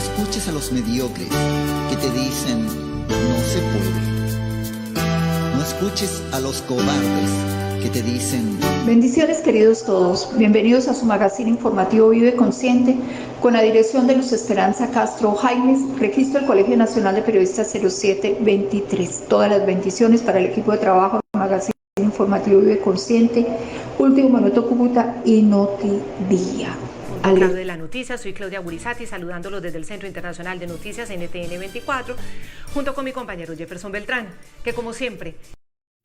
escuches a los mediocres que te dicen no se puede. No escuches a los cobardes que te dicen... Bendiciones, queridos todos. Bienvenidos a su magazine informativo Vive Consciente, con la dirección de Luz Esperanza Castro Jaimes, registro del Colegio Nacional de Periodistas 0723. Todas las bendiciones para el equipo de trabajo del magazine informativo Vive Consciente, Último Minuto Cúcuta y Notidía. Claro de la noticia, soy Claudia Burizati, saludándolos desde el Centro Internacional de Noticias NTN 24, junto con mi compañero Jefferson Beltrán, que como siempre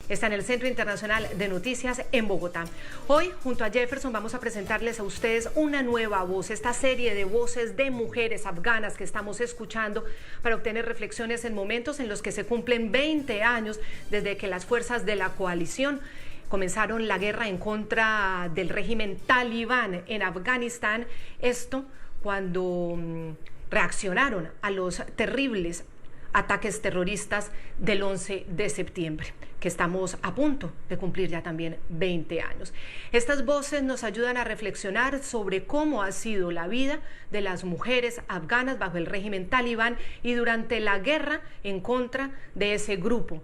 está en el Centro Internacional de Noticias en Bogotá. Hoy, junto a Jefferson, vamos a presentarles a ustedes una nueva voz, esta serie de voces de mujeres afganas que estamos escuchando para obtener reflexiones en momentos en los que se cumplen 20 años desde que las fuerzas de la coalición comenzaron la guerra en contra del régimen talibán en Afganistán. Esto cuando reaccionaron a los terribles ataques terroristas del 11 de septiembre, que estamos a punto de cumplir ya también 20 años. Estas voces nos ayudan a reflexionar sobre cómo ha sido la vida de las mujeres afganas bajo el régimen talibán y durante la guerra en contra de ese grupo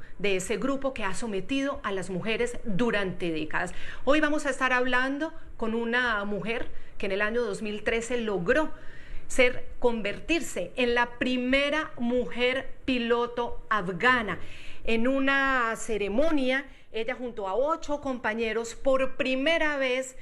que ha sometido a las mujeres durante décadas. Hoy vamos a estar hablando con una mujer que en el año 2013 logró convertirse en la primera mujer piloto afgana. En una ceremonia, ella junto a 8 compañeros, por primera vez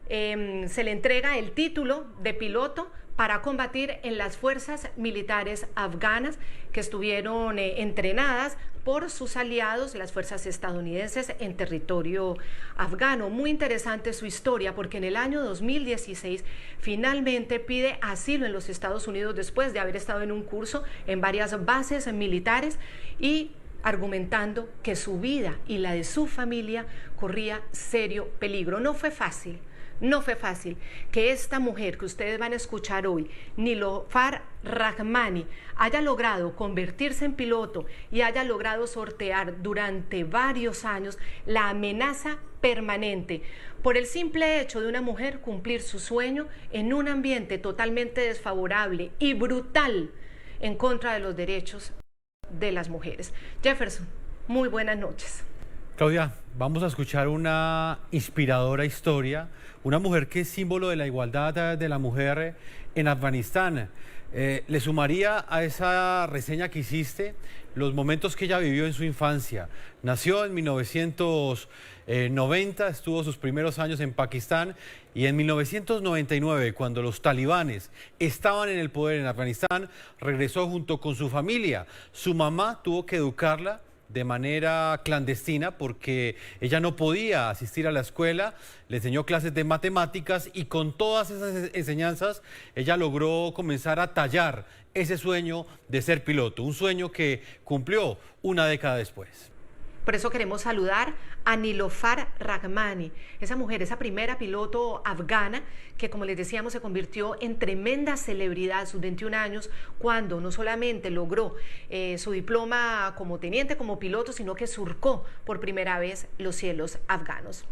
se le entrega el título de piloto para combatir en las fuerzas militares afganas que estuvieron entrenadas por sus aliados, las fuerzas estadounidenses, en territorio afgano. Muy interesante su historia, porque en el año 2016 finalmente pide asilo en los Estados Unidos después de haber estado en un curso en varias bases militares y argumentando que su vida y la de su familia corría serio peligro. No fue fácil que esta mujer que ustedes van a escuchar hoy, Nilofar Rahmani, haya logrado convertirse en piloto y haya logrado sortear durante varios años la amenaza permanente por el simple hecho de una mujer cumplir su sueño en un ambiente totalmente desfavorable y brutal en contra de los derechos de las mujeres. Jefferson, muy buenas noches. Claudia, vamos a escuchar una inspiradora historia, una mujer que es símbolo de la igualdad de la mujer en Afganistán. Le sumaría a esa reseña que hiciste los momentos que ella vivió en su infancia. Nació en 1990, estuvo sus primeros años en Pakistán y en 1999, cuando los talibanes estaban en el poder en Afganistán, regresó junto con su familia. Su mamá tuvo que educarla de manera clandestina porque ella no podía asistir a la escuela, le enseñó clases de matemáticas y con todas esas enseñanzas ella logró comenzar a tallar ese sueño de ser piloto, un sueño que cumplió una década después. Por eso queremos saludar a Nilofar Rahmani, esa mujer, esa primera piloto afgana que, como les decíamos, se convirtió en tremenda celebridad a sus 21 años cuando no solamente logró su diploma como teniente, como piloto, sino que surcó por primera vez los cielos afganos.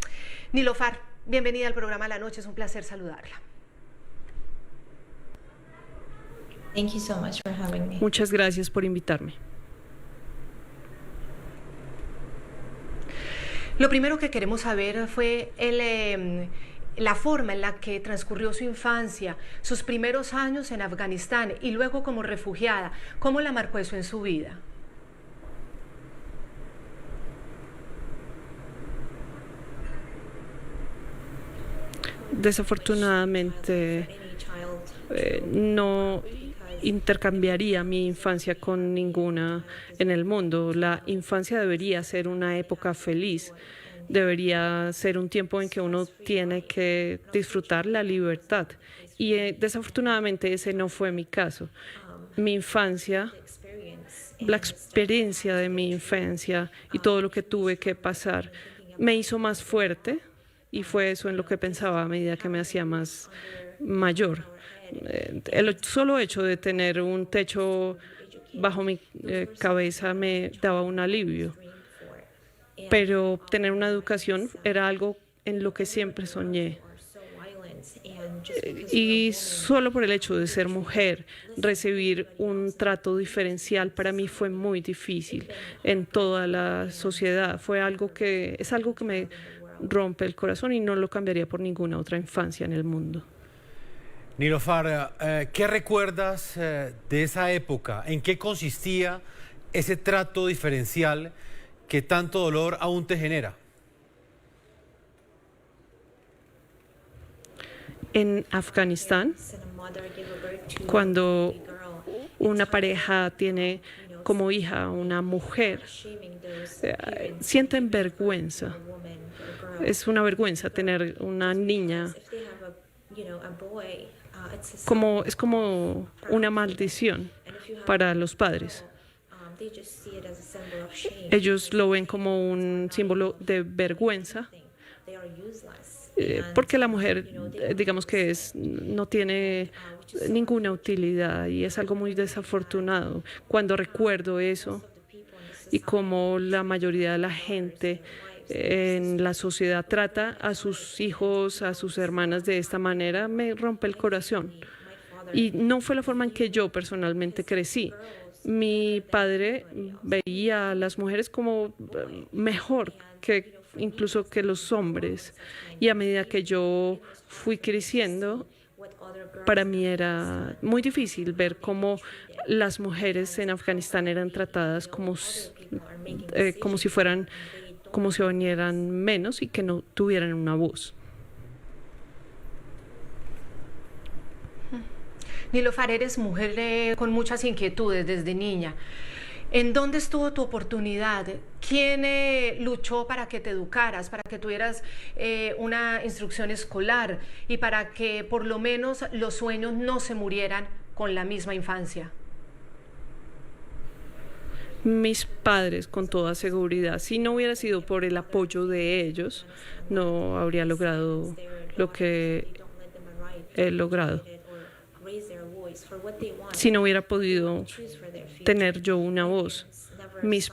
Nilofar, bienvenida al programa La Noche, es un placer saludarla. Thank you so much for having me. Muchas gracias por invitarme. Lo primero que queremos saber fue la forma en la que transcurrió su infancia, sus primeros años en Afganistán y luego como refugiada. ¿Cómo la marcó eso en su vida? Desafortunadamente, no intercambiaría mi infancia con ninguna en el mundo. La infancia debería ser una época feliz, debería ser un tiempo en que uno tiene que disfrutar la libertad y desafortunadamente ese no fue mi caso. Mi infancia, la experiencia de mi infancia y todo lo que tuve que pasar me hizo más fuerte y fue eso en lo que pensaba a medida que me hacía más mayor. El solo hecho de tener un techo bajo mi cabeza me daba un alivio, pero tener una educación era algo en lo que siempre soñé. Y solo por el hecho de ser mujer, recibir un trato diferencial para mí fue muy difícil en toda la sociedad. Es algo que me rompe el corazón y no lo cambiaría por ninguna otra infancia en el mundo. Nilofar, ¿qué recuerdas de esa época? ¿En qué consistía ese trato diferencial que tanto dolor aún te genera? En Afganistán, cuando una pareja tiene como hija a una mujer, sienten vergüenza. Es una vergüenza tener una niña. Es como una maldición para los padres. Ellos lo ven como un símbolo de vergüenza. Porque la mujer, digamos que no tiene ninguna utilidad y es algo muy desafortunado. Cuando recuerdo eso y cómo la mayoría de la gente en la sociedad trata a sus hijos, a sus hermanas de esta manera, me rompe el corazón. Y no fue la forma en que yo personalmente crecí. Mi padre veía a las mujeres como mejor incluso que los hombres. Y a medida que yo fui creciendo, para mí era muy difícil ver cómo las mujeres en Afganistán eran tratadas como si vinieran menos y que no tuvieran una voz. Nilofar, eres mujer con muchas inquietudes desde niña. ¿En dónde estuvo tu oportunidad? ¿Quién luchó para que te educaras, para que tuvieras una instrucción escolar y para que por lo menos los sueños no se murieran con la misma infancia? Mis padres, con toda seguridad. Si no hubiera sido por el apoyo de ellos, no habría logrado lo que he logrado. Si no hubiera podido tener yo una voz. Mis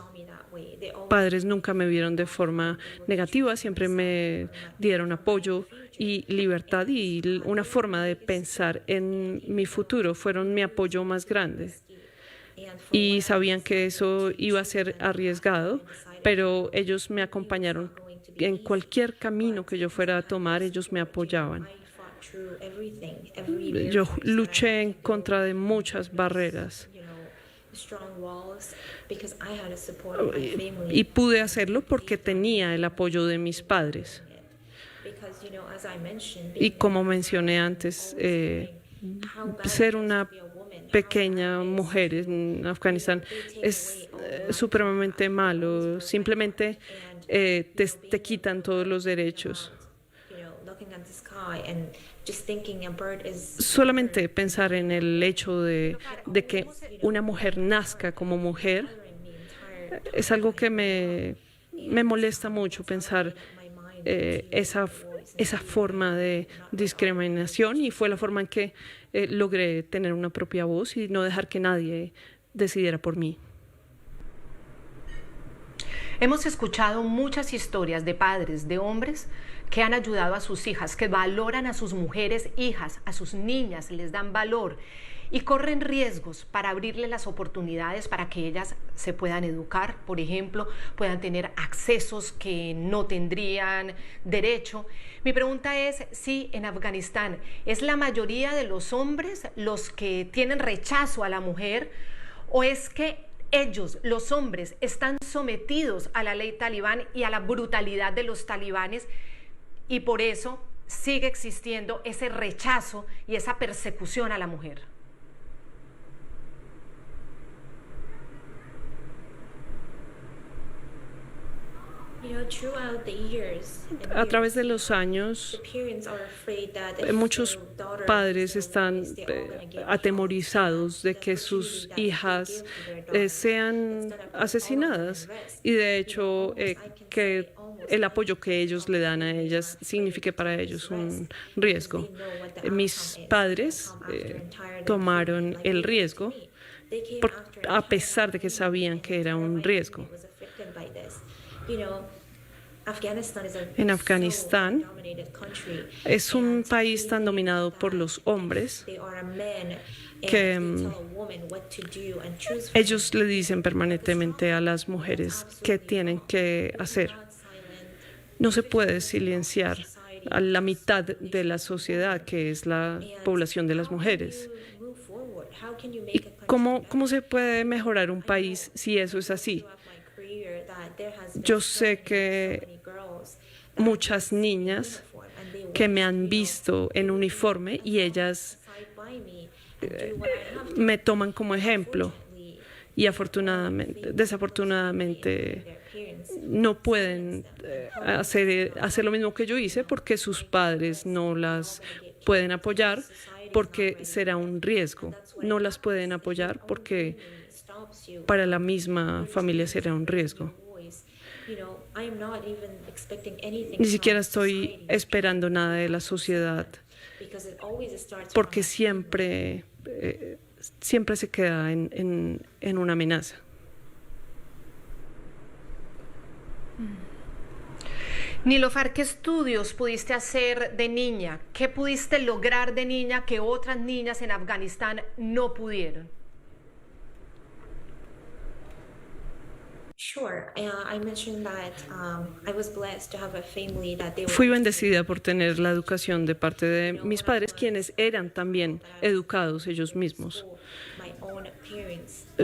padres nunca me vieron de forma negativa, siempre me dieron apoyo y libertad y una forma de pensar en mi futuro. Fueron mi apoyo más grande. Y sabían que eso iba a ser arriesgado, pero ellos me acompañaron en cualquier camino que yo fuera a tomar, ellos me apoyaban. Yo luché en contra de muchas barreras y pude hacerlo porque tenía el apoyo de mis padres. Y como mencioné antes, ser una pequeña mujer en Afganistán es supremamente malo. Simplemente te quitan todos los derechos. Solamente pensar en el hecho de que una mujer nazca como mujer es algo que me molesta mucho, pensar esa forma de discriminación, y fue la forma en que logré tener una propia voz y no dejar que nadie decidiera por mí. Hemos escuchado muchas historias de padres, de hombres que han ayudado a sus hijas, que valoran a sus mujeres hijas, a sus niñas, les dan valor y corren riesgos para abrirles las oportunidades para que ellas se puedan educar, por ejemplo, puedan tener accesos que no tendrían derecho. Mi pregunta es si en Afganistán es la mayoría de los hombres los que tienen rechazo a la mujer, o es que ellos, los hombres, están sometidos a la ley talibán y a la brutalidad de los talibanes, y por eso sigue existiendo ese rechazo y esa persecución a la mujer. A través de los años, muchos padres están atemorizados de que sus hijas sean asesinadas, y de hecho que el apoyo que ellos le dan a ellas signifique para ellos un riesgo. Mis padres tomaron el riesgo a pesar de que sabían que era un riesgo. En Afganistán es un país tan dominado por los hombres que ellos le dicen permanentemente a las mujeres qué tienen que hacer. No se puede silenciar a la mitad de la sociedad, que es la población de las mujeres. ¿Y cómo se puede mejorar un país si eso es así? Yo sé que muchas niñas que me han visto en uniforme y ellas me toman como ejemplo y desafortunadamente no pueden hacer lo mismo que yo hice porque sus padres no las pueden apoyar porque será un riesgo. No las pueden apoyar porque para la misma familia será un riesgo. Ni siquiera estoy esperando nada de la sociedad porque siempre se queda en una amenaza. Nilofar, ¿qué estudios pudiste hacer de niña? ¿Qué pudiste lograr de niña que otras niñas en Afganistán no pudieron? Fui bendecida por tener la educación de parte de mis padres, quienes eran también educados ellos mismos.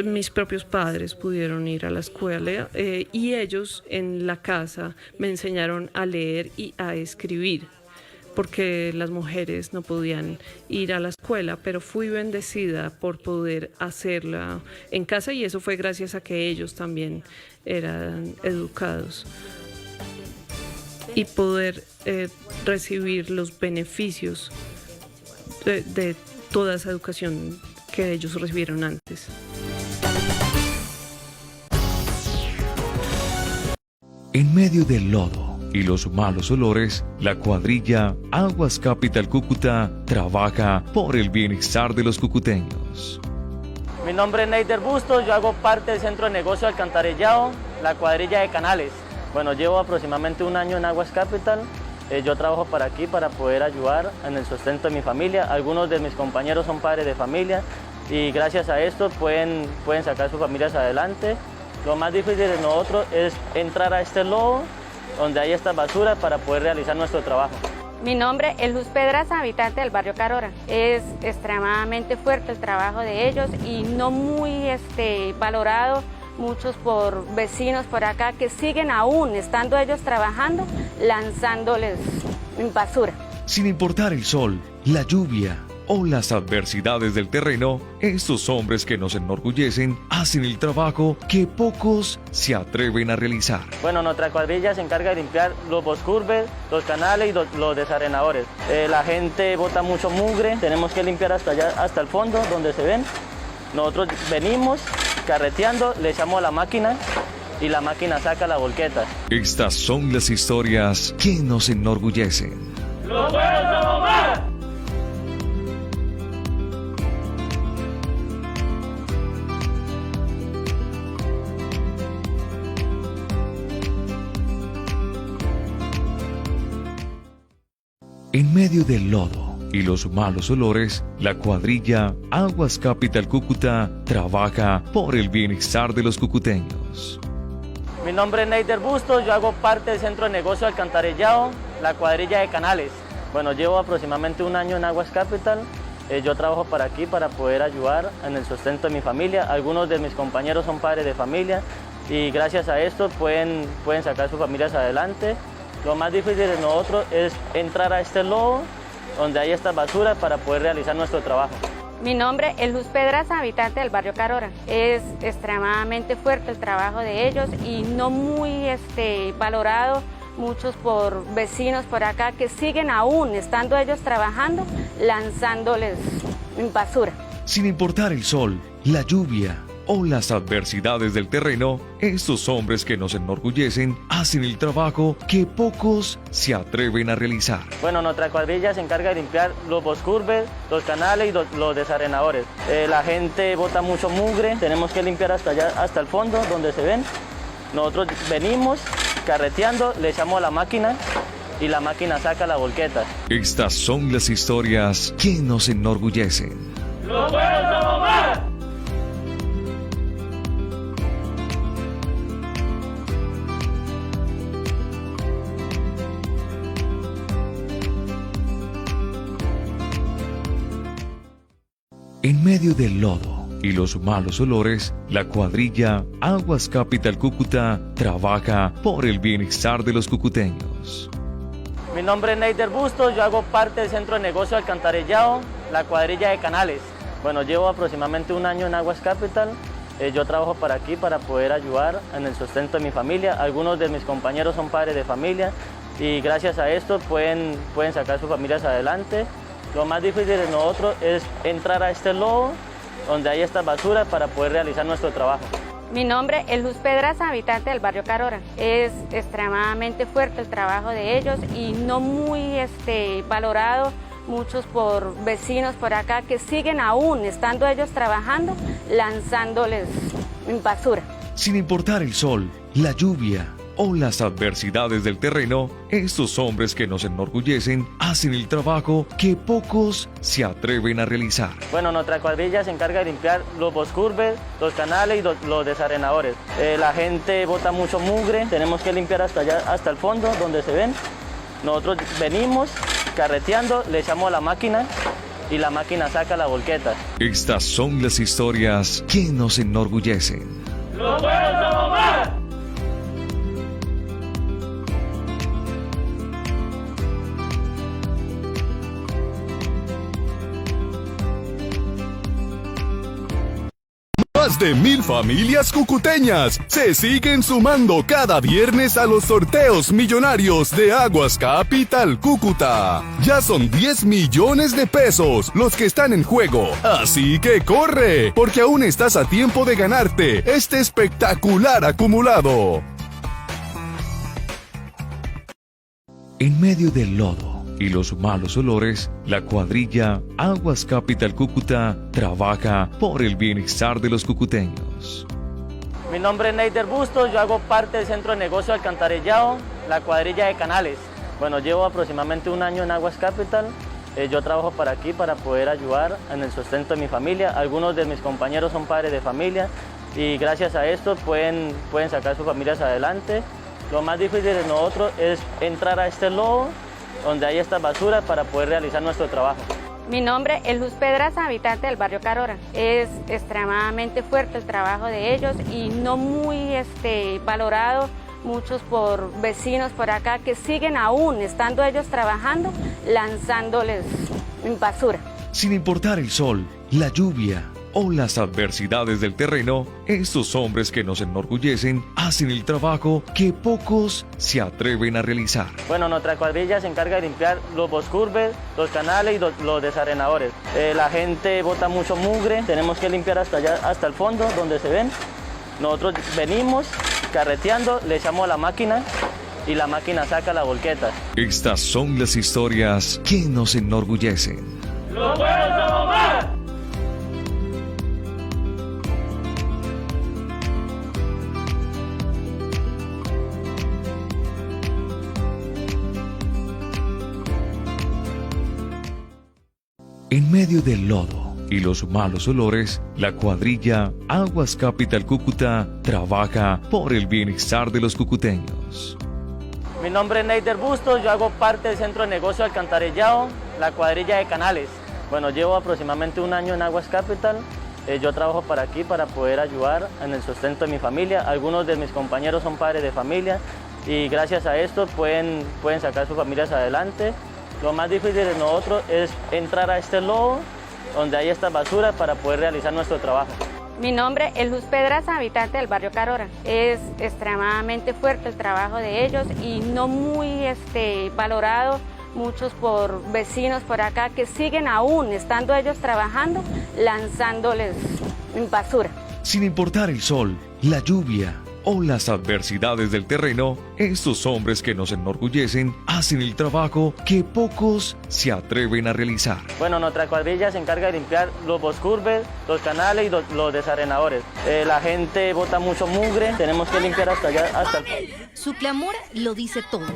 Mis propios padres pudieron ir a la escuela y ellos en la casa me enseñaron a leer y a escribir, porque las mujeres no podían ir a la escuela, pero fui bendecida por poder hacerla en casa y eso fue gracias a que ellos también eran educados y poder recibir los beneficios de toda esa educación que ellos recibieron antes. En medio del lodo y los malos olores, la cuadrilla Aguas Capital Cúcuta trabaja por el bienestar de los cucuteños. Mi nombre es Neider Bustos, yo hago parte del Centro de Negocio Alcantarillado, la cuadrilla de Canales. Bueno, llevo aproximadamente un año en Aguas Capital. Yo trabajo para aquí para poder ayudar en el sustento de mi familia. Algunos de mis compañeros son padres de familia y gracias a esto pueden sacar sus familias adelante. Lo más difícil de nosotros es entrar a este lodo donde hay esta basura para poder realizar nuestro trabajo. Mi nombre es Luz Pedraza, habitante del barrio Carora. Es extremadamente fuerte el trabajo de ellos y no muy valorado muchos por vecinos por acá que siguen aún, estando ellos trabajando, lanzándoles basura. Sin importar el sol, la lluvia o las adversidades del terreno, estos hombres que nos enorgullecen hacen el trabajo que pocos se atreven a realizar. Bueno, nuestra cuadrilla se encarga de limpiar los boscurbes, los canales y los desarenadores. La gente bota mucho mugre, tenemos que limpiar hasta allá, hasta el fondo donde se ven. Nosotros venimos carreteando, le echamos a la máquina y la máquina saca la volqueta. Estas son las historias que nos enorgullecen. ¡Los buenos somos más! En medio del lodo y los malos olores, la cuadrilla Aguas Capital Cúcuta trabaja por el bienestar de los cucuteños. Mi nombre es Neider Bustos, yo hago parte del Centro de Negocio Alcantarillado, la cuadrilla de Canales. Bueno, llevo aproximadamente un año en Aguas Capital. Yo trabajo para aquí para poder ayudar en el sustento de mi familia. Algunos de mis compañeros son padres de familia y gracias a esto pueden sacar sus familias adelante. Lo más difícil de nosotros es entrar a este lodo donde hay esta basura para poder realizar nuestro trabajo. Mi nombre es Luz Pedraza, habitante del barrio Carora. Es extremadamente fuerte el trabajo de ellos y no muy valorado muchos por vecinos por acá que siguen aún, estando ellos trabajando, lanzándoles basura. Sin importar el sol, la lluvia o las adversidades del terreno, estos hombres que nos enorgullecen hacen el trabajo que pocos se atreven a realizar. Bueno, nuestra cuadrilla se encarga de limpiar los boscurbes, los canales y los desarenadores. La gente bota mucho mugre, tenemos que limpiar hasta allá, hasta el fondo donde se ven. Nosotros venimos carreteando, le echamos a la máquina y la máquina saca la volqueta. Estas son las historias que nos enorgullecen. ¡Los buenos somos más! En medio del lodo y los malos olores, la cuadrilla Aguas Capital Cúcuta trabaja por el bienestar de los cucuteños. Mi nombre es Neider Bustos, yo hago parte del Centro de Negocio Alcantarillado, la cuadrilla de Canales. Bueno, llevo aproximadamente un año en Aguas Capital. Yo trabajo para aquí para poder ayudar en el sustento de mi familia. Algunos de mis compañeros son padres de familia y gracias a esto pueden sacar sus familias adelante. Lo más difícil de nosotros es entrar a este lodo donde hay esta basura para poder realizar nuestro trabajo. Mi nombre es Luz Pedraza, habitante del barrio Carora. Es extremadamente fuerte el trabajo de ellos y no muy valorado, muchos por vecinos por acá que siguen aún, estando ellos trabajando, lanzándoles basura. Sin importar el sol, la lluvia o las adversidades del terreno, estos hombres que nos enorgullecen hacen el trabajo que pocos se atreven a realizar. Bueno, nuestra cuadrilla se encarga de limpiar los boscurbes, los canales y los desarenadores. La gente bota mucho mugre, tenemos que limpiar hasta allá, hasta el fondo donde se ven. Nosotros venimos carreteando, le echamos a la máquina y la máquina saca la volqueta. Estas son las historias que nos enorgullecen. ¡Los buenos somos más! Más de 1000 familias cucuteñas se siguen sumando cada viernes a los sorteos millonarios de Aguas Capital Cúcuta. Ya son 10 millones de pesos los que están en juego, así que corre, porque aún estás a tiempo de ganarte este espectacular acumulado. En medio del lodo y los malos olores, la cuadrilla Aguas Capital Cúcuta trabaja por el bienestar de los cucuteños. Mi nombre es Neider Bustos, yo hago parte del Centro de Negocio Alcantarillado, la cuadrilla de Canales. Bueno, llevo aproximadamente un año en Aguas Capital. Yo trabajo para aquí para poder ayudar en el sustento de mi familia. Algunos de mis compañeros son padres de familia y gracias a esto pueden sacar sus familias adelante. Lo más difícil de nosotros es entrar a este lodo donde hay esta basura para poder realizar nuestro trabajo. Mi nombre es Luz Pedraza, habitante del barrio Carora. Es extremadamente fuerte el trabajo de ellos y no muy valorado, muchos por vecinos por acá que siguen aún, estando ellos trabajando, lanzándoles basura. Sin importar el sol, la lluvia o las adversidades del terreno, estos hombres que nos enorgullecen hacen el trabajo que pocos se atreven a realizar. Bueno, nuestra cuadrilla se encarga de limpiar los boscurbes, los canales y los desarenadores. La gente bota mucho mugre, tenemos que limpiar hasta allá, hasta el fondo donde se ven. Nosotros venimos carreteando, le echamos a la máquina y la máquina saca la volqueta. Estas son las historias que nos enorgullecen. ¡Los buenos somos más! En medio del lodo y los malos olores, la cuadrilla Aguas Capital Cúcuta trabaja por el bienestar de los cucuteños. Mi nombre es Neider Bustos, yo hago parte del Centro de Negocio Alcantarillado, la cuadrilla de Canales. Bueno, llevo aproximadamente un año en Aguas Capital. Yo trabajo para aquí para poder ayudar en el sustento de mi familia. Algunos de mis compañeros son padres de familia y gracias a esto pueden sacar sus familias adelante. Lo más difícil de nosotros es entrar a este lodo donde hay esta basura para poder realizar nuestro trabajo. Mi nombre es Luz Pedraza, habitante del barrio Carora. Es extremadamente fuerte el trabajo de ellos y no muy valorado, muchos por vecinos por acá que siguen aún, estando ellos trabajando, lanzándoles basura. Sin importar el sol, la lluvia o las adversidades del terreno, estos hombres que nos enorgullecen hacen el trabajo que pocos se atreven a realizar. Bueno, nuestra cuadrilla se encarga de limpiar los boscurbes, los canales y los desarenadores. La gente bota mucho mugre, tenemos que limpiar hasta allá, hasta el... Su clamor lo dice todo.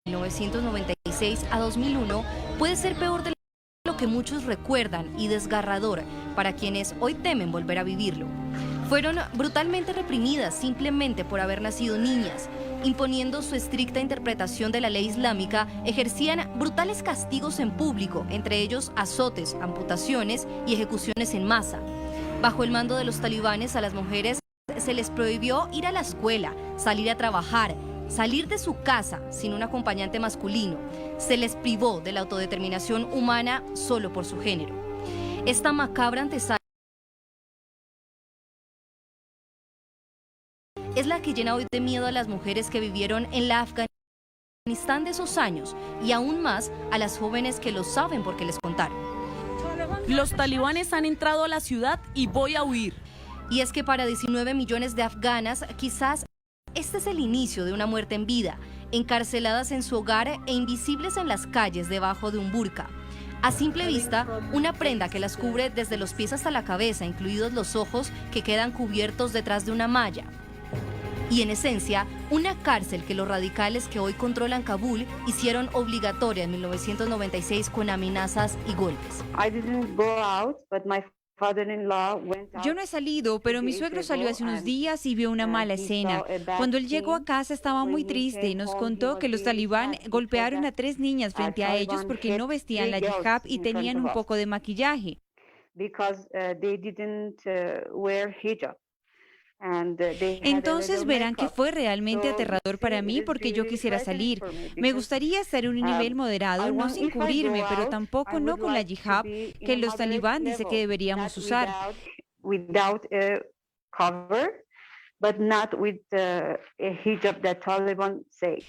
De 1996 a 2001 puede ser peor de lo que muchos recuerdan y desgarrador para quienes hoy temen volver a vivirlo. Fueron brutalmente reprimidas simplemente por haber nacido niñas. Imponiendo su estricta interpretación de la ley islámica, ejercían brutales castigos en público, entre ellos azotes, amputaciones y ejecuciones en masa. Bajo el mando de los talibanes, a las mujeres se les prohibió ir a la escuela, salir a trabajar, salir de su casa sin un acompañante masculino. Se les privó de la autodeterminación humana solo por su género. Esta macabra antesala es la que llena hoy de miedo a las mujeres que vivieron en la Afganistán de esos años y aún más a las jóvenes que lo saben porque les contaron. Los talibanes han entrado a la ciudad y voy a huir. Y es que para 19 millones de afganas, quizás este es el inicio de una muerte en vida, encarceladas en su hogar e invisibles en las calles debajo de un burka. A simple vista, una prenda que las cubre desde los pies hasta la cabeza, incluidos los ojos que quedan cubiertos detrás de una malla. Y en esencia, una cárcel que los radicales que hoy controlan Kabul hicieron obligatoria en 1996 con amenazas y golpes. Yo no he salido, pero mi suegro salió hace unos días y vio una mala escena. Cuando él llegó a casa estaba muy triste y nos contó que los talibán golpearon a 3 niñas frente a ellos porque no vestían la hijab y tenían un poco de maquillaje. Entonces verán que fue realmente aterrador para mí porque yo quisiera salir. Me gustaría estar en un nivel moderado, no sin cubrirme, pero tampoco no con la hijab que los talibán dicen que deberíamos usar.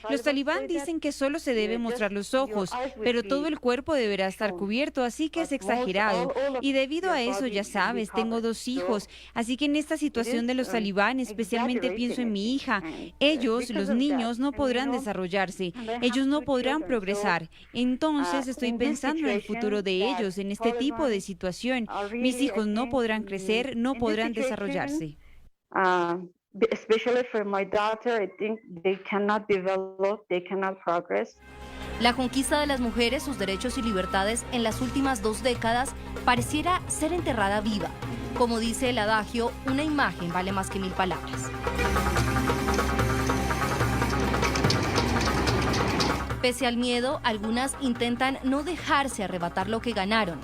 Los talibán dicen que solo se debe mostrar los ojos, pero todo el cuerpo deberá estar cubierto, así que es exagerado. Y debido a eso, ya sabes, tengo 2 hijos, así que en esta situación de los talibán, especialmente pienso en mi hija. Ellos, los niños, no podrán desarrollarse, ellos no podrán progresar. Entonces estoy pensando en el futuro de ellos, en este tipo de situación. Mis hijos no podrán crecer, no podrán desarrollarse. Especially for my daughter, I think they cannot develop, they cannot progress. La conquista de las mujeres, sus derechos y libertades en las últimas 2 décadas pareciera ser enterrada viva. Como dice el adagio, una imagen vale más que 1000 palabras. Pese al miedo, algunas intentan no dejarse arrebatar lo que ganaron.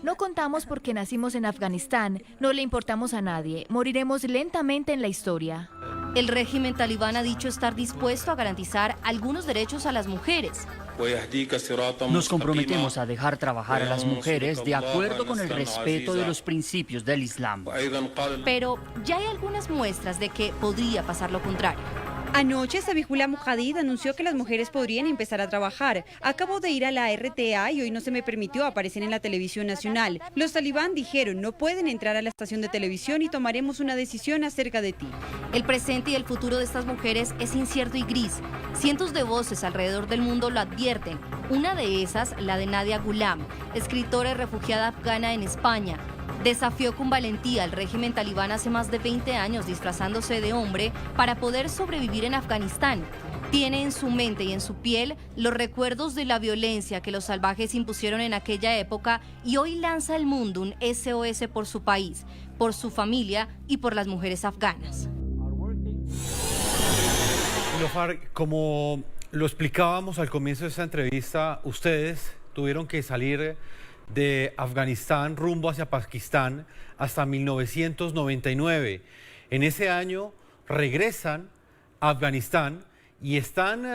No contamos porque nacimos en Afganistán, no le importamos a nadie, moriremos lentamente en la historia. El régimen talibán ha dicho estar dispuesto a garantizar algunos derechos a las mujeres. Nos comprometemos a dejar trabajar a las mujeres de acuerdo con el respeto de los principios del Islam. Pero ya hay algunas muestras de que podría pasar lo contrario. Anoche, Zabihullah Mujahid anunció que las mujeres podrían empezar a trabajar. Acabo de ir a la RTA y hoy no se me permitió aparecer en la televisión nacional. Los talibán dijeron, no pueden entrar a la estación de televisión y tomaremos una decisión acerca de ti. El presente y el futuro de estas mujeres es incierto y gris. Cientos de voces alrededor del mundo lo advierten. Una de esas, la de Nadia Ghulam, escritora y refugiada afgana en España. Desafió con valentía al régimen talibán hace más de 20 años disfrazándose de hombre para poder sobrevivir en Afganistán. Tiene en su mente y en su piel los recuerdos de la violencia que los salvajes impusieron en aquella época y hoy lanza al mundo un SOS por su país, por su familia y por las mujeres afganas. Nilofar, como lo explicábamos al comienzo de esta entrevista, ustedes tuvieron que salir de Afganistán rumbo hacia Pakistán hasta 1999. En ese año regresan a Afganistán y están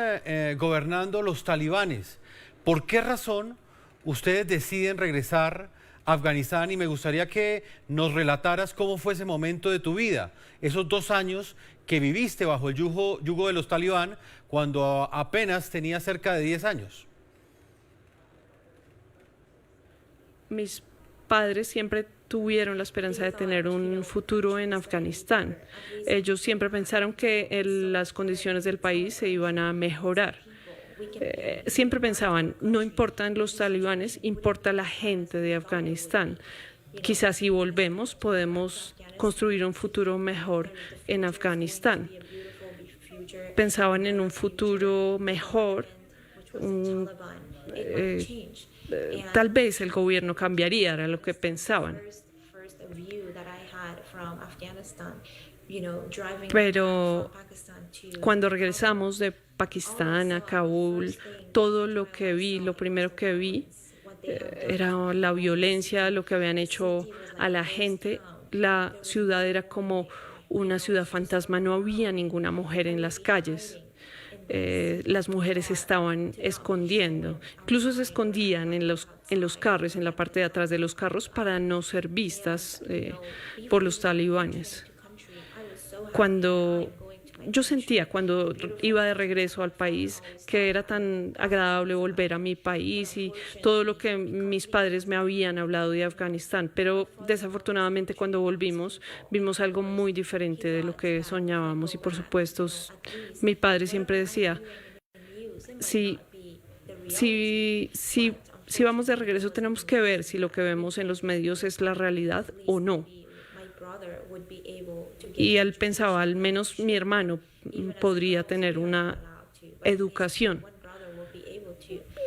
gobernando los talibanes. ¿Por qué razón ustedes deciden regresar Afganistán y me gustaría que nos relataras cómo fue ese momento de tu vida, esos 2 años que viviste bajo el yugo de los talibán cuando apenas tenías cerca de 10 años. Mis padres siempre tuvieron la esperanza de tener un futuro en Afganistán. Ellos siempre pensaron que las condiciones del país se iban a mejorar. Siempre pensaban, no importan los talibanes, importa la gente de Afganistán. Quizás si volvemos podemos construir un futuro mejor en Afganistán. Pensaban en un futuro mejor. Tal vez el gobierno cambiaría, era lo que pensaban. Pero cuando regresamos de Pakistán a Kabul, todo lo que vi, lo primero que vi era la violencia, lo que habían hecho a la gente. La ciudad era como una ciudad fantasma, no había ninguna mujer en las calles. Las mujeres estaban escondiendo, incluso se escondían en los carros, en la parte de atrás de los carros para no ser vistas por los talibanes. Cuando iba de regreso al país que era tan agradable volver a mi país y todo lo que mis padres me habían hablado de Afganistán, pero desafortunadamente cuando volvimos vimos algo muy diferente de lo que soñábamos y por supuesto mi padre siempre decía, si vamos de regreso tenemos que ver si lo que vemos en los medios es la realidad o no. Y él pensaba, al menos mi hermano podría tener una educación.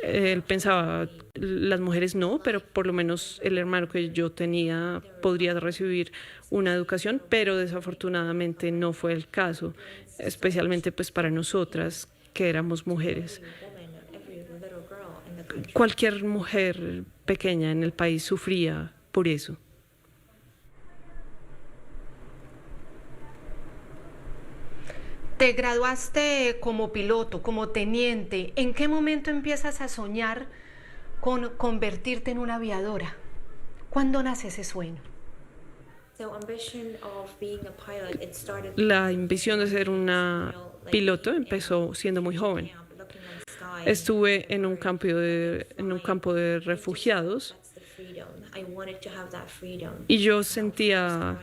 Él pensaba, las mujeres no, pero por lo menos el hermano que yo tenía podría recibir una educación, pero desafortunadamente no fue el caso, especialmente pues para nosotras que éramos mujeres. Cualquier mujer pequeña en el país sufría por eso. Te graduaste como piloto, como teniente. ¿En qué momento empiezas a soñar con convertirte en una aviadora? ¿Cuándo nace ese sueño? La ambición de ser una piloto empezó siendo muy joven. Estuve en un campo de refugiados y yo sentía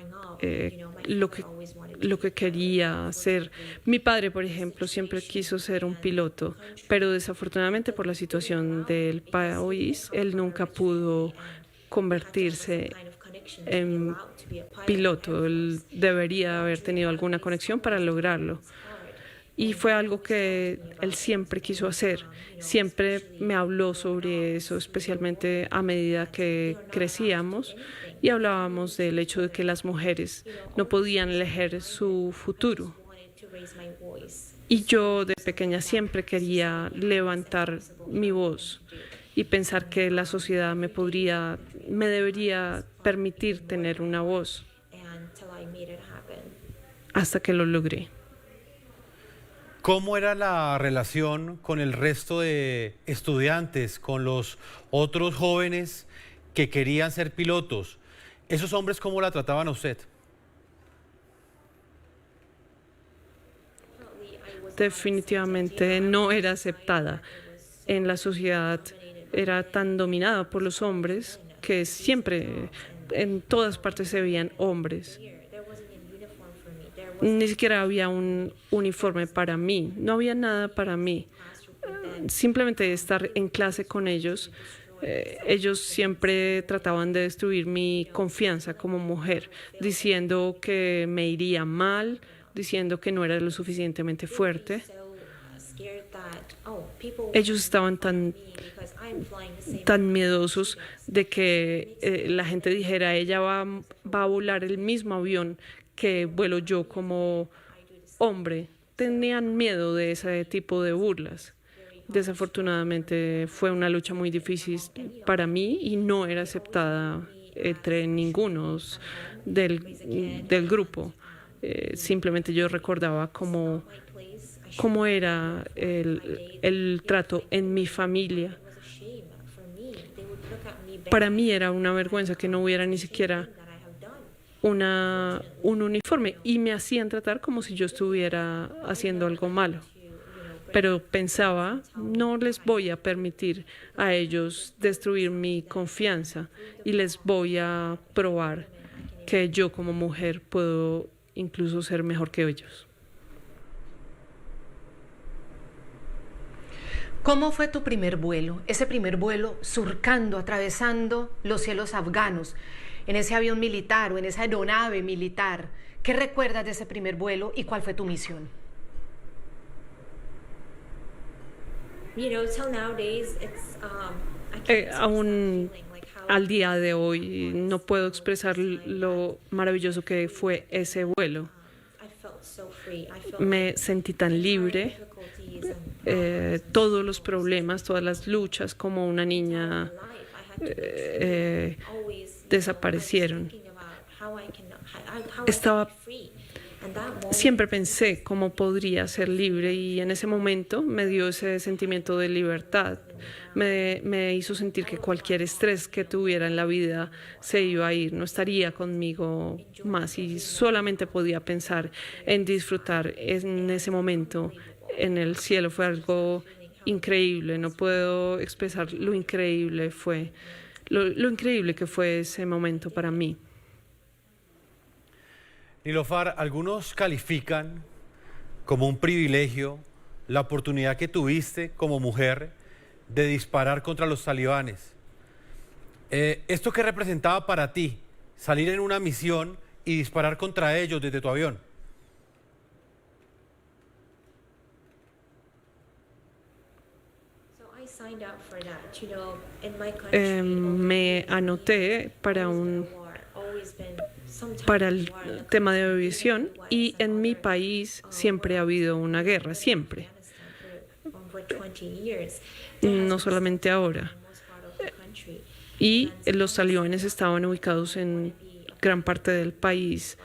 lo que quería hacer. Mi padre, por ejemplo, siempre quiso ser un piloto, pero desafortunadamente por la situación del país, él nunca pudo convertirse en piloto. Él debería haber tenido alguna conexión para lograrlo. Y fue algo que él siempre quiso hacer. Siempre me habló sobre eso, especialmente a medida que crecíamos y hablábamos del hecho de que las mujeres no podían elegir su futuro. Y yo de pequeña siempre quería levantar mi voz y pensar que la sociedad me debería permitir tener una voz. Hasta que lo logré. ¿Cómo era la relación con el resto de estudiantes, con los otros jóvenes que querían ser pilotos? ¿Esos hombres cómo la trataban a usted? Definitivamente no era aceptada en la sociedad. Era tan dominada por los hombres que siempre, en todas partes se veían hombres. Ni siquiera había un uniforme para mí, no había nada para mí. Simplemente estar en clase con ellos, ellos siempre trataban de destruir mi confianza como mujer, diciendo que me iría mal, diciendo que no era lo suficientemente fuerte. Ellos estaban tan miedosos de que la gente dijera, ella va a volar el mismo avión que vuelo yo como hombre. Tenían miedo de ese tipo de burlas. Desafortunadamente fue una lucha muy difícil para mí y no era aceptada entre ninguno del grupo. Simplemente yo recordaba cómo era el trato en mi familia. Para mí era una vergüenza que no hubiera ni siquiera un uniforme y me hacían tratar como si yo estuviera haciendo algo malo. Pero pensaba, no les voy a permitir a ellos destruir mi confianza y les voy a probar que yo como mujer puedo incluso ser mejor que ellos. ¿Cómo fue tu primer vuelo? Ese primer vuelo surcando, atravesando los cielos afganos, en ese avión militar o en esa aeronave militar. ¿Qué recuerdas de ese primer vuelo y cuál fue tu misión? Aún al día de hoy no puedo expresar lo maravilloso que fue ese vuelo. Me sentí tan libre, todos los problemas, todas las luchas como una niña desaparecieron. Siempre pensé cómo podría ser libre y en ese momento me dio ese sentimiento de libertad. Me hizo sentir que cualquier estrés que tuviera en la vida se iba a ir, no estaría conmigo más y solamente podía pensar en disfrutar en ese momento en el cielo. Fue algo increíble, no puedo expresar lo increíble que fue ese momento para mí. Nilofar, algunos califican como un privilegio la oportunidad que tuviste como mujer de disparar contra los talibanes. ¿Esto qué representaba para ti? Salir en una misión y disparar contra ellos desde tu avión. Me anoté para el tema de aviación y en mi país siempre ha habido una guerra, siempre. No solamente ahora. Y los talibanes estaban ubicados en gran parte del país.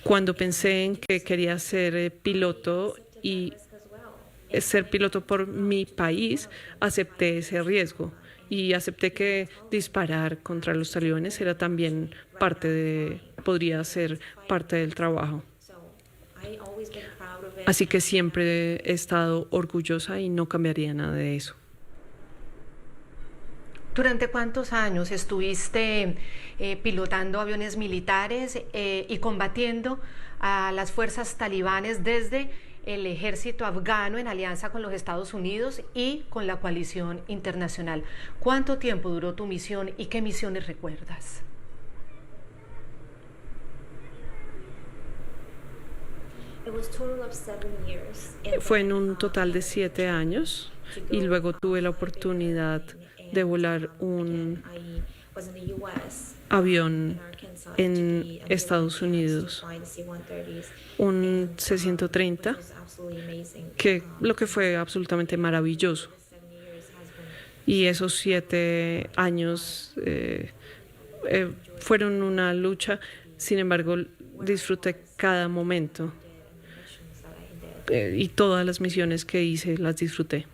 Cuando pensé en que quería ser piloto y ser piloto por mi país, acepté ese riesgo y acepté que disparar contra los talibanes era también podría ser parte del trabajo. Así que siempre he estado orgullosa y no cambiaría nada de eso. ¿Durante cuántos años estuviste pilotando aviones militares y combatiendo a las fuerzas talibanes desde el ejército afgano en alianza con los Estados Unidos y con la coalición internacional? ¿Cuánto tiempo duró tu misión y qué misiones recuerdas? Fue en un total de 7 años y luego tuve la oportunidad de volar un avión en Estados Unidos, un C-130, lo que fue absolutamente maravilloso. Y esos 7 años fueron una lucha, sin embargo, disfruté cada momento y todas las misiones que hice las disfruté.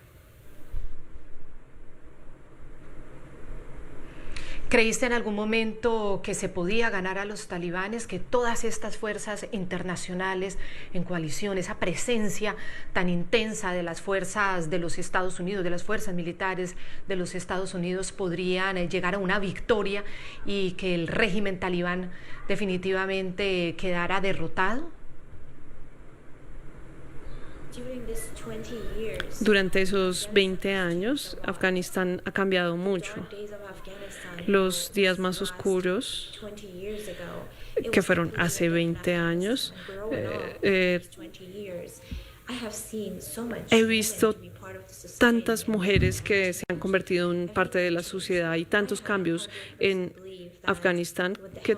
¿Creíste en algún momento que se podía ganar a los talibanes, que todas estas fuerzas internacionales en coalición, esa presencia tan intensa de las fuerzas de los Estados Unidos, de las fuerzas militares de los Estados Unidos, podrían llegar a una victoria y que el régimen talibán definitivamente quedara derrotado? Durante esos 20 años, Afganistán ha cambiado mucho. Los días más oscuros, que fueron hace 20 años, he visto tantas mujeres que se han convertido en parte de la sociedad y tantos cambios en Afganistán que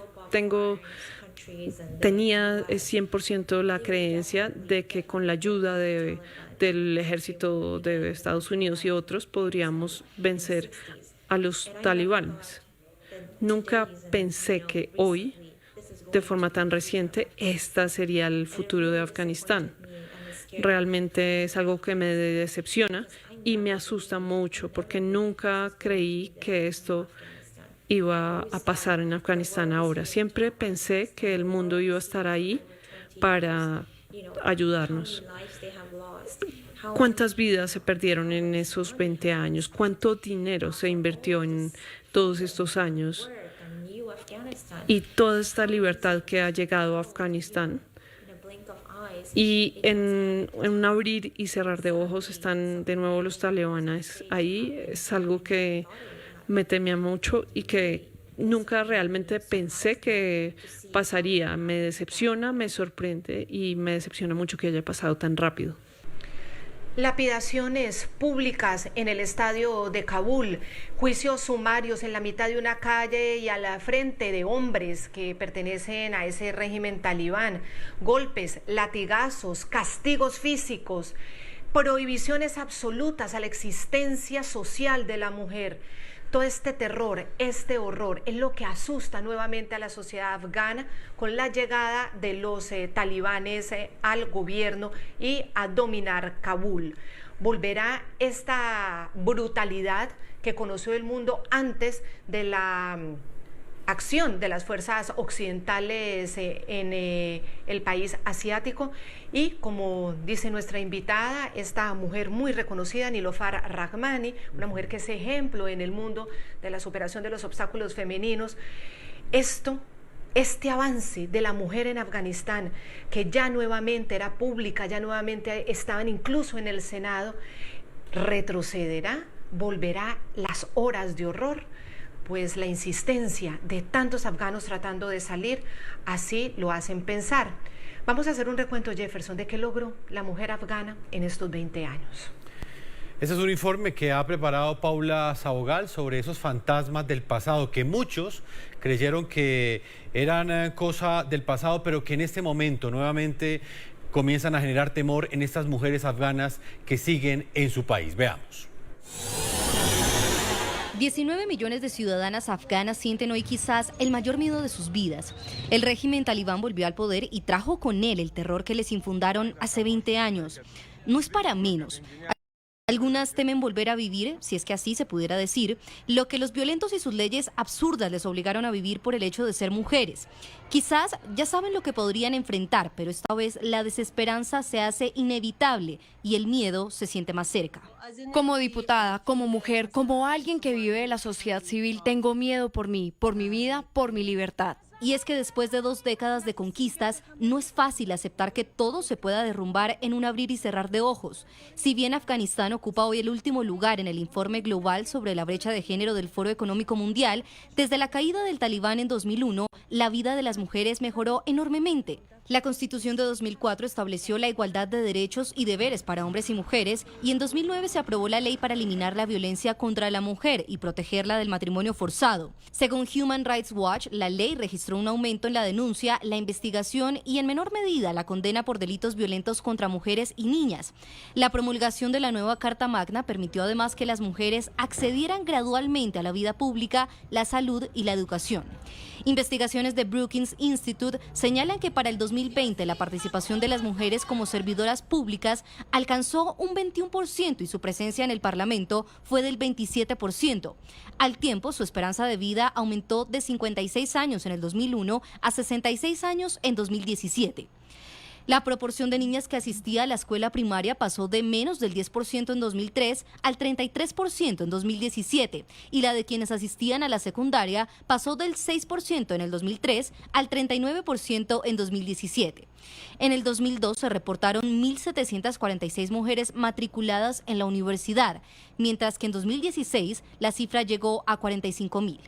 tenía 100% la creencia de que con la ayuda del ejército de Estados Unidos y otros podríamos vencer a los talibanes. Nunca pensé que hoy, de forma tan reciente, esta sería el futuro de Afganistán. Realmente es algo que me decepciona y me asusta mucho porque nunca creí que esto iba a pasar en Afganistán ahora. Siempre pensé que el mundo iba a estar ahí para ayudarnos. ¿Cuántas vidas se perdieron en esos 20 años? ¿Cuánto dinero se invirtió en todos estos años? Y toda esta libertad que ha llegado a Afganistán. Y en un abrir y cerrar de ojos están de nuevo los talibanes. Ahí es algo que me temía mucho y que nunca realmente pensé que pasaría. Me decepciona, me sorprende y me decepciona mucho que haya pasado tan rápido. Lapidaciones públicas en el estadio de Kabul, juicios sumarios en la mitad de una calle y a la frente de hombres que pertenecen a ese régimen talibán, golpes, latigazos, castigos físicos, prohibiciones absolutas a la existencia social de la mujer. Todo este terror, este horror es lo que asusta nuevamente a la sociedad afgana con la llegada de los talibanes al gobierno y a dominar Kabul. Volverá esta brutalidad que conoció el mundo antes de la acción de las fuerzas occidentales en el país asiático y, como dice nuestra invitada, esta mujer muy reconocida, Niloufar Rahmani, una mujer que es ejemplo en el mundo de la superación de los obstáculos femeninos. Este avance de la mujer en Afganistán, que ya nuevamente era pública, ya nuevamente estaban incluso en el Senado, retrocederá, volverá las horas de horror. Pues la insistencia de tantos afganos tratando de salir, así lo hacen pensar. Vamos a hacer un recuento, Jefferson, de qué logró la mujer afgana en estos 20 años. Este es un informe que ha preparado Paula Sabogal sobre esos fantasmas del pasado que muchos creyeron que eran cosa del pasado, pero que en este momento nuevamente comienzan a generar temor en estas mujeres afganas que siguen en su país. Veamos. 19 millones de ciudadanas afganas sienten hoy quizás el mayor miedo de sus vidas. El régimen talibán volvió al poder y trajo con él el terror que les infundaron hace 20 años. No es para menos. Algunas temen volver a vivir, si es que así se pudiera decir, lo que los violentos y sus leyes absurdas les obligaron a vivir por el hecho de ser mujeres. Quizás ya saben lo que podrían enfrentar, pero esta vez la desesperanza se hace inevitable y el miedo se siente más cerca. Como diputada, como mujer, como alguien que vive de la sociedad civil, tengo miedo por mí, por mi vida, por mi libertad. Y es que después de 2 décadas de conquistas, no es fácil aceptar que todo se pueda derrumbar en un abrir y cerrar de ojos. Si bien Afganistán ocupa hoy el último lugar en el informe global sobre la brecha de género del Foro Económico Mundial, desde la caída del Talibán en 2001, la vida de las mujeres mejoró enormemente. La Constitución de 2004 estableció la igualdad de derechos y deberes para hombres y mujeres y en 2009 se aprobó la ley para eliminar la violencia contra la mujer y protegerla del matrimonio forzado. Según Human Rights Watch, la ley registró un aumento en la denuncia, la investigación y en menor medida la condena por delitos violentos contra mujeres y niñas. La promulgación de la nueva Carta Magna permitió además que las mujeres accedieran gradualmente a la vida pública, la salud y la educación. Investigaciones de Brookings Institute señalan que para el 2020 la participación de las mujeres como servidoras públicas alcanzó un 21% y su presencia en el Parlamento fue del 27%. Al tiempo, su esperanza de vida aumentó de 56 años en el 2001 a 66 años en 2017. La proporción de niñas que asistía a la escuela primaria pasó de menos del 10% en 2003 al 33% en 2017 y la de quienes asistían a la secundaria pasó del 6% en el 2003 al 39% en 2017. En el 2002 se reportaron 1.746 mujeres matriculadas en la universidad, mientras que en 2016 la cifra llegó a 45.000.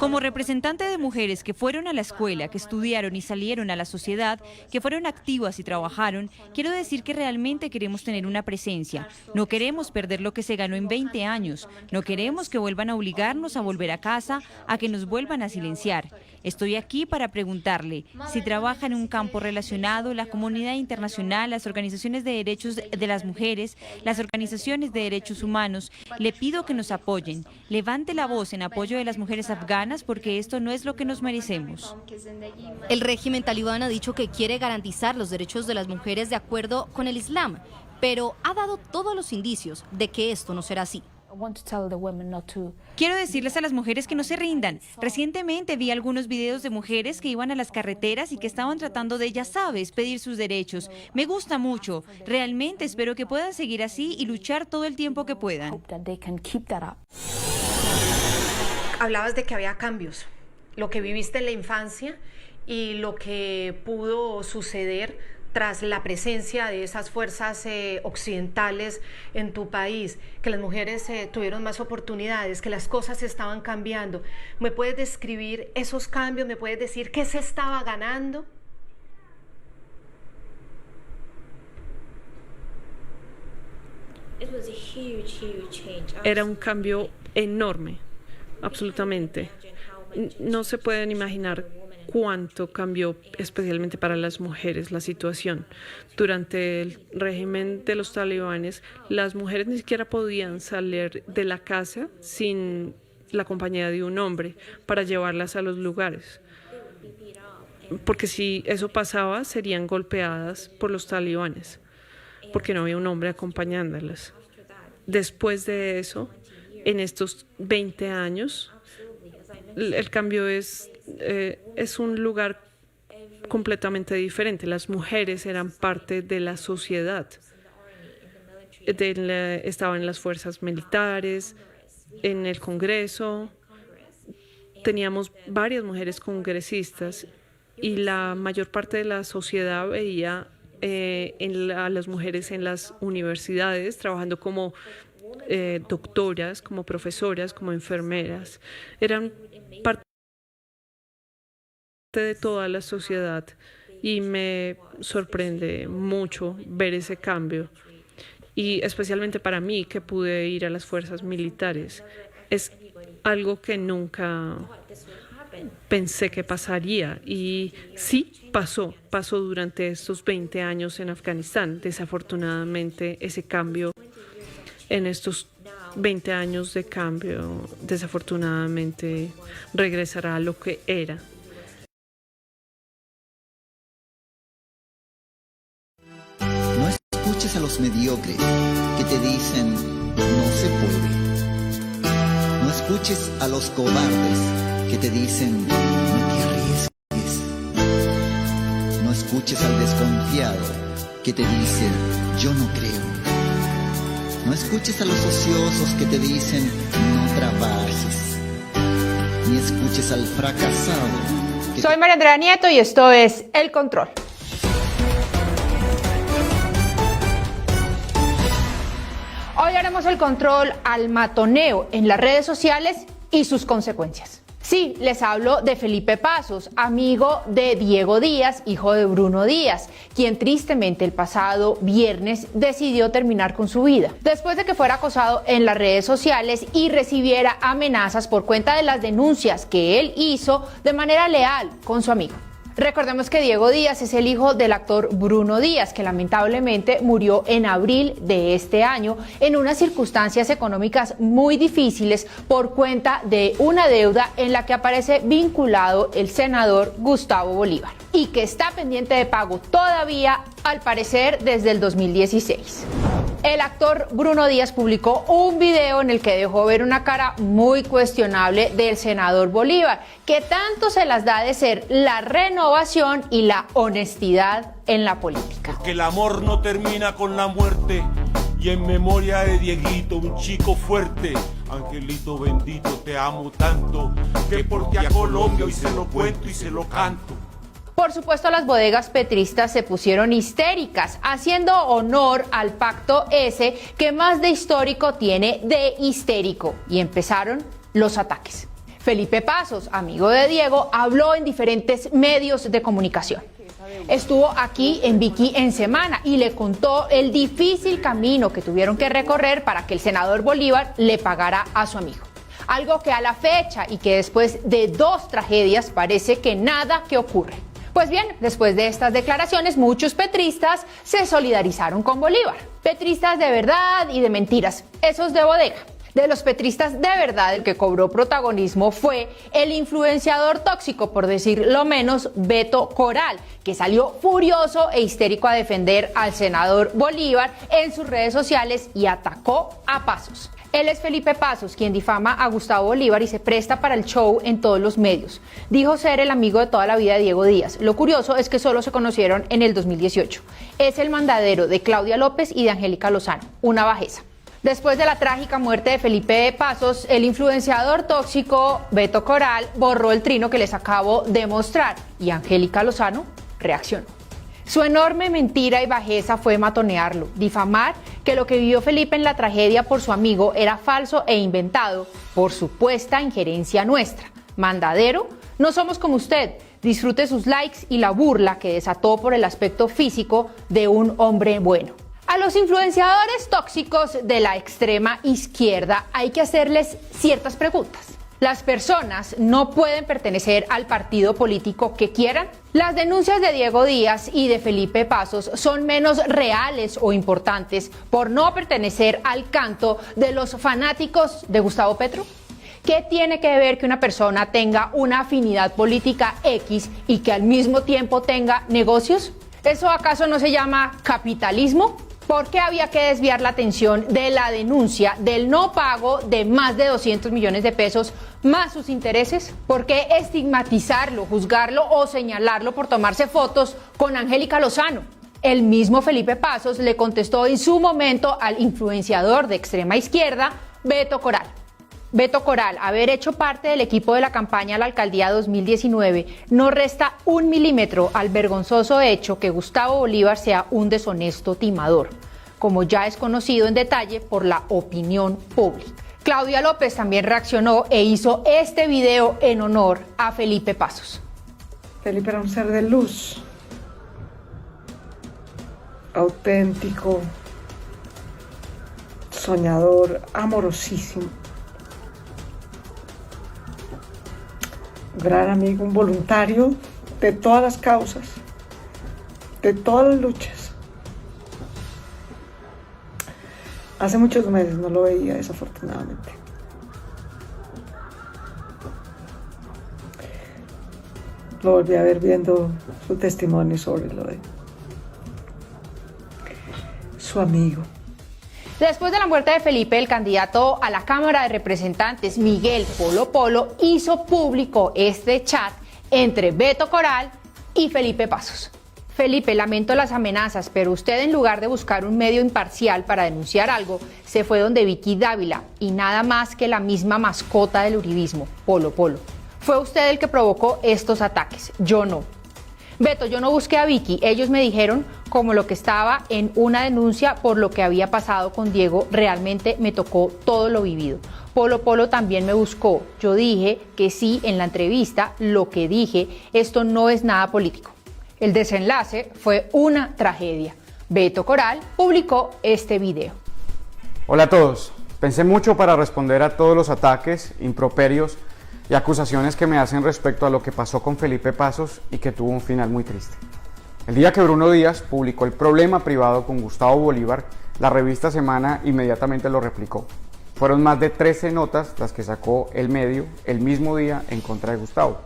Como representante de mujeres que fueron a la escuela, que estudiaron y salieron a la sociedad, que fueron activas y trabajaron, quiero decir que realmente queremos tener una presencia. No queremos perder lo que se ganó en 20 años. No queremos que vuelvan a obligarnos a volver a casa, a que nos vuelvan a silenciar. Estoy aquí para preguntarle si trabaja en un campo relacionado, la comunidad internacional, las organizaciones de derechos de las mujeres, las organizaciones de derechos humanos. Le pido que nos apoyen. Levante la voz en apoyo de las mujeres afganas porque esto no es lo que nos merecemos. El régimen talibán ha dicho que quiere garantizar los derechos de las mujeres de acuerdo con el Islam, pero ha dado todos los indicios de que esto no será así. Quiero decirles a las mujeres que no se rindan. Recientemente vi algunos videos de mujeres que iban a las carreteras y que estaban tratando de, ya sabes, pedir sus derechos. Me gusta mucho. Realmente espero que puedan seguir así y luchar todo el tiempo que puedan. Hablabas de que había cambios, lo que viviste en la infancia y lo que pudo suceder tras la presencia de esas fuerzas occidentales en tu país, que las mujeres tuvieron más oportunidades, que las cosas estaban cambiando. ¿Me puedes describir esos cambios? ¿Me puedes decir qué se estaba ganando? Era un cambio enorme, absolutamente. No se pueden imaginar cuánto cambió, especialmente para las mujeres, la situación. Durante el régimen de los talibanes, las mujeres ni siquiera podían salir de la casa sin la compañía de un hombre para llevarlas a los lugares. Porque si eso pasaba, serían golpeadas por los talibanes, porque no había un hombre acompañándolas. Después de eso, en estos 20 años, el cambio es un lugar completamente diferente. Las mujeres eran parte de la sociedad. Estaban en las fuerzas militares, en el Congreso. Teníamos varias mujeres congresistas y la mayor parte de la sociedad veía a las mujeres en las universidades trabajando como doctoras, como profesoras, como enfermeras. Eran parte de toda la sociedad y me sorprende mucho ver ese cambio, y especialmente para mí, que pude ir a las fuerzas militares. Es algo que nunca pensé que pasaría, y sí pasó durante estos 20 años en Afganistán. Desafortunadamente, ese cambio en estos 20 años de cambio, desafortunadamente, regresará a lo que era. No escuches a los mediocres que te dicen no se puede. No escuches a los cobardes que te dicen no te arriesgues. No escuches al desconfiado que te dice yo no creo. No escuches a los ociosos que te dicen no trabajes. Ni escuches al fracasado. Soy María Andrea Nieto y esto es El Control. Hoy haremos el control al matoneo en las redes sociales y sus consecuencias. Sí, les hablo de Felipe Pasos, amigo de Diego Díaz, hijo de Bruno Díaz, quien tristemente el pasado viernes decidió terminar con su vida, después de que fuera acosado en las redes sociales y recibiera amenazas por cuenta de las denuncias que él hizo de manera leal con su amigo. Recordemos que Diego Díaz es el hijo del actor Bruno Díaz, que lamentablemente murió en abril de este año en unas circunstancias económicas muy difíciles por cuenta de una deuda en la que aparece vinculado el senador Gustavo Bolívar y que está pendiente de pago todavía, al parecer, desde el 2016. El actor Bruno Díaz publicó un video en el que dejó ver una cara muy cuestionable del senador Bolívar, que tanto se las da de ser la renovación y la honestidad en la política. Porque el amor no termina con la muerte, y en memoria de Dieguito, un chico fuerte, angelito bendito, te amo tanto, que por ti a Colombia hoy se lo cuento y se lo canto. Por supuesto, las bodegas petristas se pusieron histéricas, haciendo honor al pacto ese que más de histórico tiene de histérico, y empezaron los ataques. Felipe Pasos, amigo de Diego, habló en diferentes medios de comunicación. Estuvo aquí en Vicky en Semana y le contó el difícil camino que tuvieron que recorrer para que el senador Bolívar le pagara a su amigo. Algo que a la fecha y que después de 2 tragedias parece que nada que ocurre. Pues bien, después de estas declaraciones, muchos petristas se solidarizaron con Bolívar. Petristas de verdad y de mentiras, esos de bodega. De los petristas de verdad, el que cobró protagonismo fue el influenciador tóxico, por decir lo menos, Beto Coral, que salió furioso e histérico a defender al senador Bolívar en sus redes sociales y atacó a Pasos. Él es Felipe Pasos, quien difama a Gustavo Bolívar y se presta para el show en todos los medios. Dijo ser el amigo de toda la vida de Diego Díaz. Lo curioso es que solo se conocieron en el 2018. Es el mandadero de Claudia López y de Angélica Lozano, una bajeza. Después de la trágica muerte de Felipe Pasos, el influenciador tóxico Beto Coral borró el trino que les acabo de mostrar y Angélica Lozano reaccionó. Su enorme mentira y bajeza fue matonearlo, difamar que lo que vivió Felipe en la tragedia por su amigo era falso e inventado por supuesta injerencia nuestra. Mandadero, no somos como usted. Disfrute sus likes y la burla que desató por el aspecto físico de un hombre bueno. A los influenciadores tóxicos de la extrema izquierda hay que hacerles ciertas preguntas. ¿Las personas no pueden pertenecer al partido político que quieran? ¿Las denuncias de Diego Díaz y de Felipe Pasos son menos reales o importantes por no pertenecer al canto de los fanáticos de Gustavo Petro? ¿Qué tiene que ver que una persona tenga una afinidad política X y que al mismo tiempo tenga negocios? ¿Eso acaso no se llama capitalismo? ¿Por qué había que desviar la atención de la denuncia del no pago de más de 200 millones de pesos más sus intereses? ¿Por qué estigmatizarlo, juzgarlo o señalarlo por tomarse fotos con Angélica Lozano? El mismo Felipe Pasos le contestó en su momento al influenciador de extrema izquierda, Beto Coral. Beto Coral, haber hecho parte del equipo de la campaña a la alcaldía 2019 no resta un milímetro al vergonzoso hecho que Gustavo Bolívar sea un deshonesto timador, como ya es conocido en detalle por la opinión pública. Claudia López también reaccionó e hizo este video en honor a Felipe Pasos. Felipe era un ser de luz, auténtico, soñador, amorosísimo. Gran amigo, un voluntario de todas las causas, de todas las luchas. Hace muchos meses no lo veía, desafortunadamente. Lo volví a ver viendo su testimonio sobre lo de su amigo. Después de la muerte de Felipe, el candidato a la Cámara de Representantes, Miguel Polo Polo, hizo público este chat entre Beto Coral y Felipe Pasos. Felipe, lamento las amenazas, pero usted en lugar de buscar un medio imparcial para denunciar algo, se fue donde Vicky Dávila y nada más que la misma mascota del uribismo, Polo Polo. Fue usted el que provocó estos ataques, yo no. Beto, yo no busqué a Vicky, ellos me dijeron como lo que estaba en una denuncia por lo que había pasado con Diego, realmente me tocó todo lo vivido. Polo Polo también me buscó, yo dije que sí en la entrevista, lo que dije, esto no es nada político. El desenlace fue una tragedia. Beto Coral publicó este video. Hola a todos, pensé mucho para responder a todos los ataques, improperios y acusaciones que me hacen respecto a lo que pasó con Felipe Pasos y que tuvo un final muy triste. El día que Bruno Díaz publicó el problema privado con Gustavo Bolívar, la revista Semana inmediatamente lo replicó. Fueron más de 13 notas las que sacó el medio el mismo día en contra de Gustavo.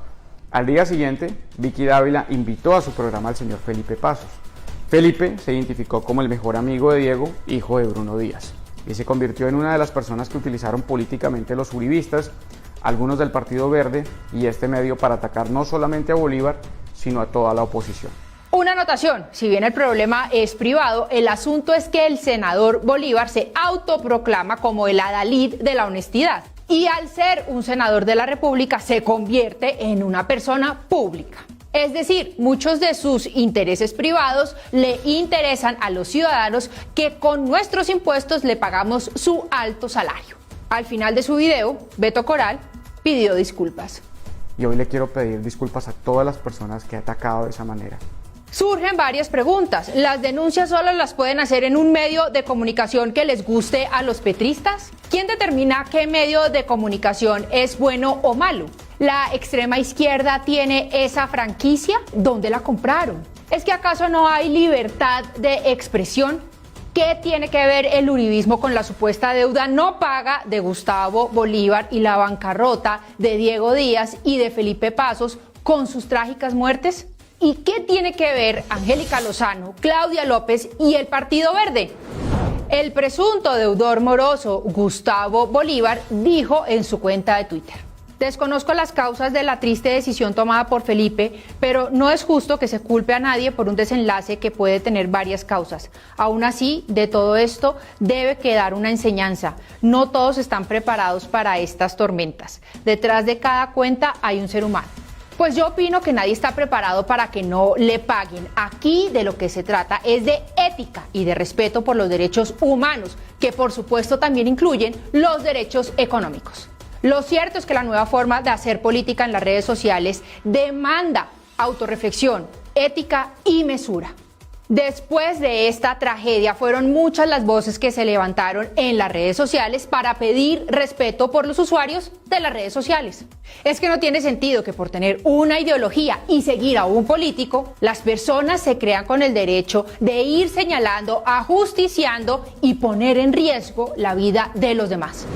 Al día siguiente, Vicky Dávila invitó a su programa al señor Felipe Pasos. Felipe se identificó como el mejor amigo de Diego, hijo de Bruno Díaz, y se convirtió en una de las personas que utilizaron políticamente los uribistas, algunos del Partido Verde y este medio para atacar no solamente a Bolívar, sino a toda la oposición. Una anotación, si bien el problema es privado, el asunto es que el senador Bolívar se autoproclama como el adalid de la honestidad y al ser un senador de la República se convierte en una persona pública. Es decir, muchos de sus intereses privados le interesan a los ciudadanos que con nuestros impuestos le pagamos su alto salario. Al final de su video, Beto Coral pidió disculpas. Y hoy le quiero pedir disculpas a todas las personas que he atacado de esa manera. Surgen varias preguntas. ¿Las denuncias solo las pueden hacer en un medio de comunicación que les guste a los petristas? ¿Quién determina qué medio de comunicación es bueno o malo? ¿La extrema izquierda tiene esa franquicia? ¿Dónde la compraron? ¿Es que acaso no hay libertad de expresión? ¿Qué tiene que ver el uribismo con la supuesta deuda no paga de Gustavo Bolívar y la bancarrota de Diego Díaz y de Felipe Pasos con sus trágicas muertes? ¿Y qué tiene que ver Angélica Lozano, Claudia López y el Partido Verde? El presunto deudor moroso Gustavo Bolívar dijo en su cuenta de Twitter: desconozco las causas de la triste decisión tomada por Felipe, pero no es justo que se culpe a nadie por un desenlace que puede tener varias causas. Aún así, de todo esto debe quedar una enseñanza. No todos están preparados para estas tormentas. Detrás de cada cuenta hay un ser humano. Pues yo opino que nadie está preparado para que no le paguen. Aquí de lo que se trata es de ética y de respeto por los derechos humanos, que por supuesto también incluyen los derechos económicos. Lo cierto es que la nueva forma de hacer política en las redes sociales demanda autorreflexión, ética y mesura. Después de esta tragedia fueron muchas las voces que se levantaron en las redes sociales para pedir respeto por los usuarios de las redes sociales. Es que no tiene sentido que por tener una ideología y seguir a un político, las personas se crean con el derecho de ir señalando, ajusticiando y poner en riesgo la vida de los demás.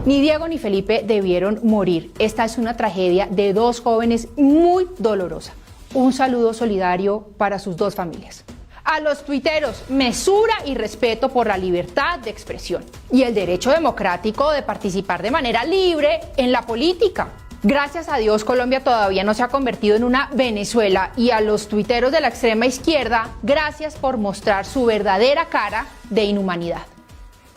Ni Diego ni Felipe debieron morir. Esta es una tragedia de dos jóvenes muy dolorosa. Un saludo solidario para sus dos familias. A los tuiteros, mesura y respeto por la libertad de expresión y el derecho democrático de participar de manera libre en la política. Gracias a Dios, Colombia todavía no se ha convertido en una Venezuela, y a los tuiteros de la extrema izquierda, gracias por mostrar su verdadera cara de inhumanidad.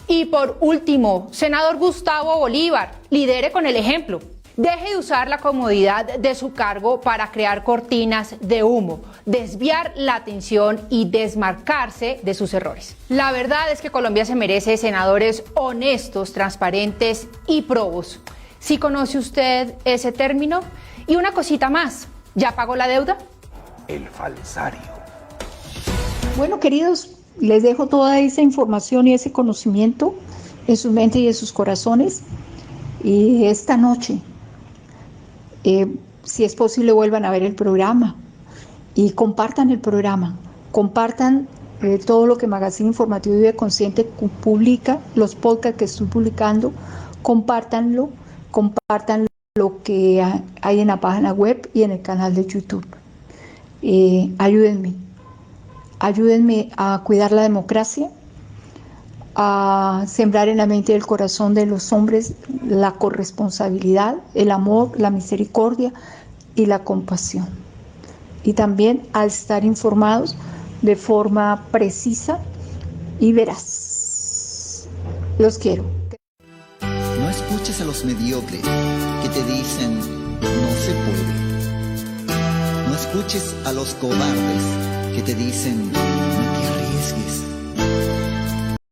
Y por último, senador Gustavo Bolívar, lidere con el ejemplo. Deje de usar la comodidad de su cargo para crear cortinas de humo, desviar la atención y desmarcarse de sus errores. La verdad es que Colombia se merece senadores honestos, transparentes y probos. ¿Sí conoce usted ese término? Y una cosita más, ¿ya pagó la deuda? El falsario. Bueno, queridos, les dejo toda esa información y ese conocimiento en sus mentes y en sus corazones. Y esta noche, si es posible, vuelvan a ver el programa y compartan el programa, compartan todo lo que Magazine Informativo Vive Consciente publica, los podcasts que estoy publicando, compartan lo que hay en la página web y en el canal de YouTube. Ayúdenme a cuidar la democracia, a sembrar en la mente y el corazón de los hombres la corresponsabilidad, el amor, la misericordia y la compasión. Y también a estar informados de forma precisa y veraz. Los quiero. No escuches a los mediocres que te dicen no se puede. No escuches a los cobardes que te dicen no te